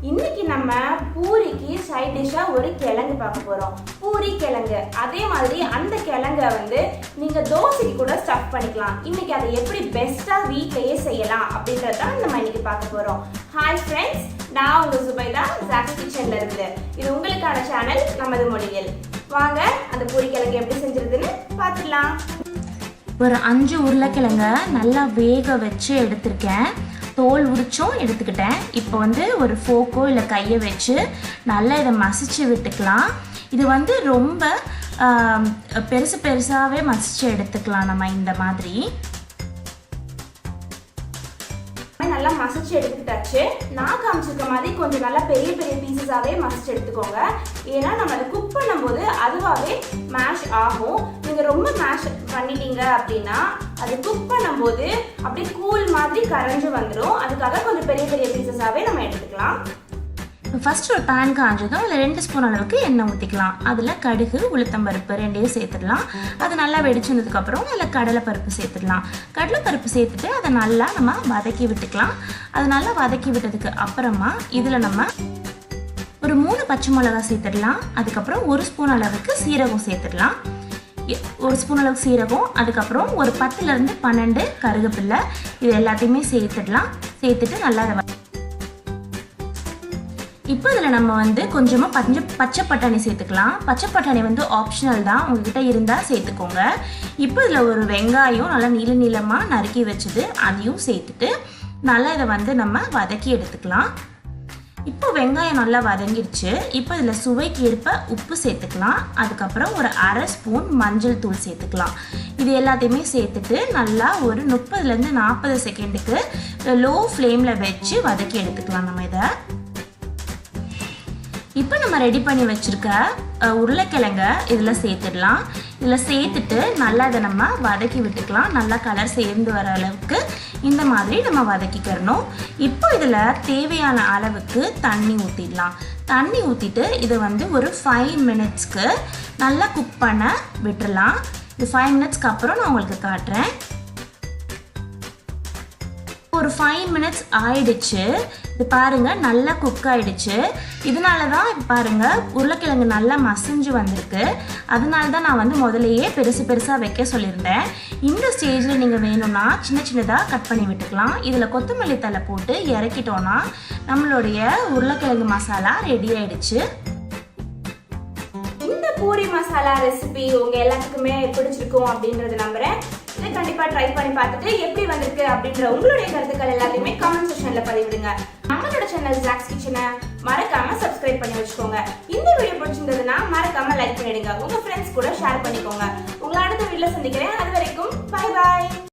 இன்னைக்கு நம்ம பூரிக்கு சைட் டிஷ்ஷா ஒரு கிழங்கு பார்க்க போறோம். பூரி கிழங்கு. அதே மாதிரி அந்த கிழங்கை நீங்க தோசைக்கு கூட ஸ்டஃப் பண்ணிக்கலாம். இன்னைக்கு அதை எப்படி பெஸ்டா வீட்லயே செய்யலாம் அப்படின்றத நம்ம இன்னைக்கு பார்க்க போறோம். ஹாய் ஃப்ரெண்ட்ஸ், நான் உங்க சுபைதா zacs kitchenல இருந்து. இது உங்களுக்கான சேனல் நமது மொழியில். வாங்க அந்த பூரி கிழங்கு எப்படி செஞ்சிருதுன்னு பார்த்துடலாம். ஒரு 5 உருளைக்கிழங்க நல்லா வேக வச்சு எடுத்திருக்கேன். தோல் உரிச்சும் எடுத்துக்கிட்டேன். இப்போ ஒரு ஃபோக்கோ இல்லை கையை வச்சு நல்லா இதை மசிச்சு விட்டுக்கலாம். இது ரொம்ப பெருசாகவே மசிச்சு எடுத்துக்கலாம். நம்ம இந்த மாதிரி நல்லா மசிச்சு எடுத்துக்கிட்டாச்சு. நான் காமிச்சிருக்க மாதிரி கொஞ்சம் நல்லா பெரிய பெரிய பீசஸாகவே மசிச்சு எடுத்துக்கோங்க. ஏன்னா நம்ம அதை குக் பண்ணும்போது அதுவாகவே மேஷ் ஆகும். நீங்கள் ரொம்ப மேஷ் பண்ணிட்டீங்க அப்படின்னா அது குக் பண்ணும்போது அப்படியே கூழ் மாதிரி கரைஞ்சு வந்துடும். அதுக்காக கொஞ்சம் பெரிய பெரிய பீசஸாகவே நம்ம எடுத்துக்கலாம். ஃபஸ்ட்டு ஒரு பேன் காஞ்சதும் அதில் 2 ஸ்பூன் அளவுக்கு எண்ணெய் ஊற்றிக்கலாம். அதில் கடுகு, உளுத்தம்பருப்பு ரெண்டையும் சேர்த்துடலாம். அது நல்லா வெடிச்சதுக்கப்புறம் அதில் கடலைப்பருப்பு சேர்த்துடலாம். கடலைப்பருப்பு சேர்த்துட்டு அதை நல்லா நம்ம வதக்கி விட்டுக்கலாம். அது நல்லா வதக்கி விட்டதுக்கு அப்புறமா இதில் நம்ம ஒரு 3 பச்சை மிளகாய் சேர்த்துடலாம். அதுக்கப்புறம் 1 ஸ்பூன் அளவுக்கு சீரகம் சேர்த்துடலாம். 1 ஸ்பூன் அளவுக்கு சீரகம், அதுக்கப்புறம் ஒரு 10லேருந்து 12 கருவேப்பிலை, இது எல்லாத்தையுமே சேர்த்துடலாம். சேர்த்துட்டு நல்லா அதை இப்போ இதில் நம்ம கொஞ்சமாக பச்சை பட்டாணி சேர்த்துக்கலாம். பச்சை பட்டாணி ஆப்ஷனல் தான், உங்ககிட்ட இருந்தால் சேர்த்துக்கோங்க. இப்போ இதில் ஒரு வெங்காயம் நல்லா நீளமாக நறுக்கி வச்சது அதையும் சேர்த்துட்டு நல்லா இதை நம்ம வதக்கி எடுத்துக்கலாம். இப்போ வெங்காயம் நல்லா வதங்கிடுச்சு. இப்போ இதில் சுவைக்கு ஏற்ப உப்பு சேர்த்துக்கலாம். அதுக்கப்புறம் ஒரு 1/2 ஸ்பூன் மஞ்சள் தூள் சேர்த்துக்கலாம். இது எல்லாத்தையுமே சேர்த்துட்டு நல்லா ஒரு 30லேருந்து 40 செகண்டுக்கு லோ ஃப்ளேமில் வச்சு வதக்கி எடுத்துக்கலாம். நம்ம இதை இப்போ நம்ம ரெடி பண்ணி வச்சுருக்க உருளைக்கிழங்க இதில் சேர்த்துடலாம். இதில் சேர்த்துட்டு நல்லா இதை நம்ம வதக்கி விட்டுக்கலாம். நல்லா கலர் சேர்ந்து வர அளவுக்கு இந்த மாதிரி நம்ம வதக்கிக்கிறணும். இப்போ இதில் தேவையான அளவுக்கு தண்ணி ஊற்றிடலாம். தண்ணி ஊற்றிட்டு இதை ஒரு 5 மினிட்ஸ்க்கு நல்லா குக் பண்ண விட்டுடலாம். இது 5 மினிட்ஸ்க்கு அப்புறம் நான் உங்களுக்கு காட்டுறேன். ஒரு 5 மினிட்ஸ் ஆயிடுச்சு. இது பாருங்க நல்லா குக் ஆயிடுச்சு. இதனால தான் இப்போ பாருங்க உருளைக்கிழங்கு நல்லா மசிஞ்சு வந்திருக்கு. அதனால தான் நான் முதலையே பெருசாக வைக்க சொல்லியிருந்தேன். இந்த ஸ்டேஜில் நீங்கள் வேணும்னா சின்னதாக கட் பண்ணி விட்டுக்கலாம். இதில் கொத்தமல்லி தழை போட்டு இறக்கிட்டோன்னா நம்மளுடைய உருளைக்கிழங்கு மசாலா ரெடி ஆயிடுச்சு. இந்த பூரி மசாலா ரெசிபி உங்க எல்லாத்துக்குமே பிடிச்சிருக்கும் அப்படின்றது நம்புறேன். இதை கண்டிப்பா ட்ரை பண்ணி பார்த்துட்டு எப்படி வந்திருக்கு அப்படின்ற உங்களுடைய கருத்துக்கள் எல்லாத்தையுமே கமெண்ட் செக்ஷன்ல பதிவிடுங்க. நம்மளோட சேனல் zacs kitchen-ஐ மறக்காம சப்ஸ்கிரைப் பண்ணி வச்சுக்கோங்க. இந்த வீடியோ பிடிச்சிருந்ததுன்னா மறக்காம லைக் பண்ணிடுங்க. உங்க ஃப்ரெண்ட்ஸ் கூட ஷேர் பண்ணிக்கோங்க. உங்களை அடுத்த வீடியோல சந்திக்கிறேன்.